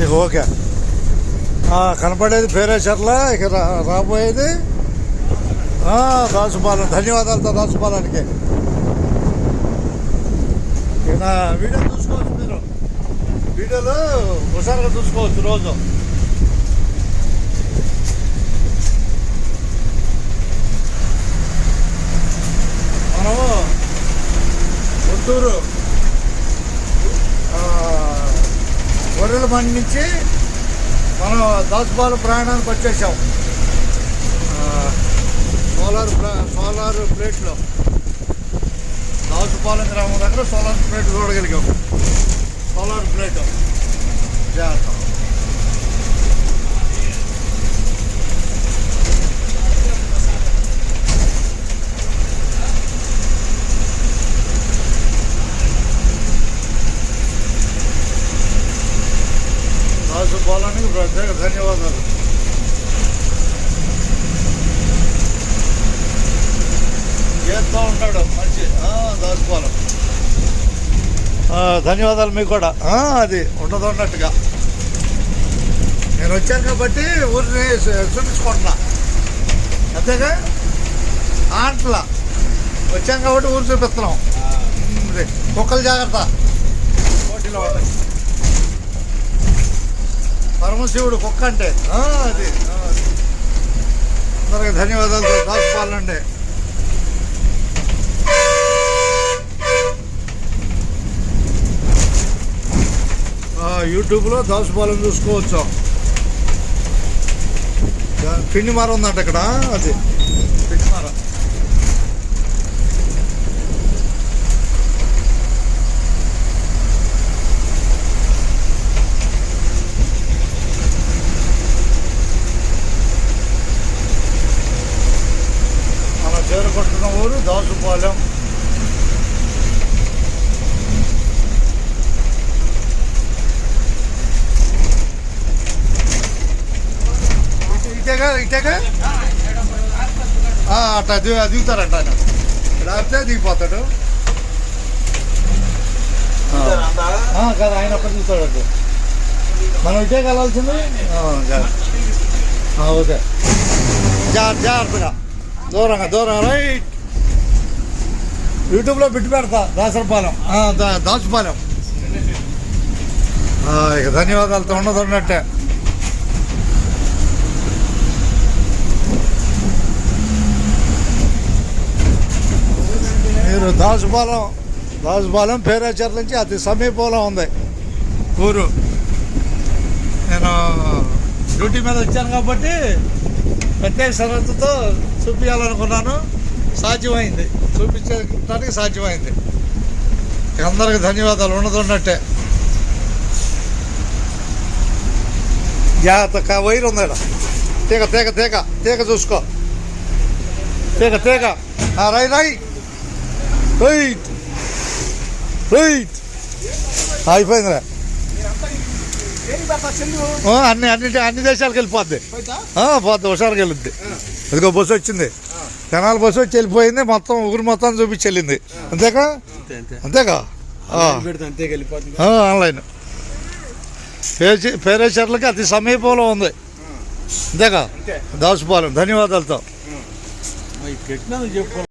ఇక ఓకే కనపడేది పేరేచర్ల ఇక రాబోయేది దాసుపాలెం. ధన్యవాదాలతో దాసుపాలెంకి. ఇక నా వీడియో చూసుకోవచ్చు, మీరు వీడియోలో హుషారుగా చూసుకోవచ్చు రోజు. మనము గుంటూరు గొర్రెల బండి నుంచి మనం దాసుపాలెం ప్రయాణానికి వచ్చేసాం. సోలార్ ప్లేట్లో దాసుపాలెం గ్రామం దగ్గర సోలార్ ప్లేట్ చూడగలిగాం. సోలార్ ప్లేట్ జాగ్రత్త. దాసుపాలెంకి ప్రత్యేక ధన్యవాదాలు. చేస్తూ ఉంటాడు మనిషి దాసుపాలెం. ధన్యవాదాలు మీకు కూడా. అది ఉండదు అన్నట్టుగా నేను వచ్చాను కాబట్టి ఊరిని చూపించుకుంటున్నా, అంతేగా. ఆంట్లా వచ్చాం కాబట్టి ఊరు చూపిస్తున్నాం. కుక్కలు జాగ్రత్త, పోటీలో ఉంటాయి. పరమశివుడు కుక్క అంటే అది. అందరికి ధన్యవాదాలు. దాసుపాలెం అండి. యూట్యూబ్లో దాసుపాలెం చూసుకోవచ్చు. పిండిమార ఉందంట ఇక్కడ. అది పిండిమార. మనం చేరుకుంటున్న ఊరు దాసుపాలెం. ఇటేగా అట్లా దిగుతారంట ఆయన. ఇక్కడ ఆపితే దిగిపోతాడు కదా, ఆయన అక్కడ దిగుతాడు. మనం ఇటే వెళ్ళాల్సింది. ఓకే, జాగ్రత్తగా దూరంగా రైట్. యూట్యూబ్లో బిట్టు పెడతా దాసుపాలెం. ఇక ధన్యవాదాలతో ఉన్నట్టే. మీరు దాసుపాలెం పేరేచర్ల నుంచి అతి సమీపంలో ఉంది ఊరు. నేను డ్యూటీ మీద వచ్చాను కాబట్టి ప్రత్యేక శ్రద్ధతో చూపించాలనుకున్నాను. సాధ్యమైంది, చూపించడానికి సాధ్యమైంది. అందరికి ధన్యవాదాలు. ఉన్నట్టే. జాగ్రత్త, వైర్ ఉంది ఇక్కడ. తీగ చూసుకో. తీగ రైట్ అయిపోయిందిరా. అన్ని దేశాలకు వెళ్ళిపోద్ది. హుషారుగా వెళ్ళిద్ది. అదిగో బస్సు వచ్చింది, తెనాలి బస్సు వచ్చి వెళ్ళిపోయింది. మొత్తం ఊరు మొత్తం చూపించి వెళ్ళింది. అంతేగా ఆన్లైన్. పేరేచర్లకి అతి సమీపంలో ఉంది. అంతేగా దాసుపాలెం. ధన్యవాదాలతో.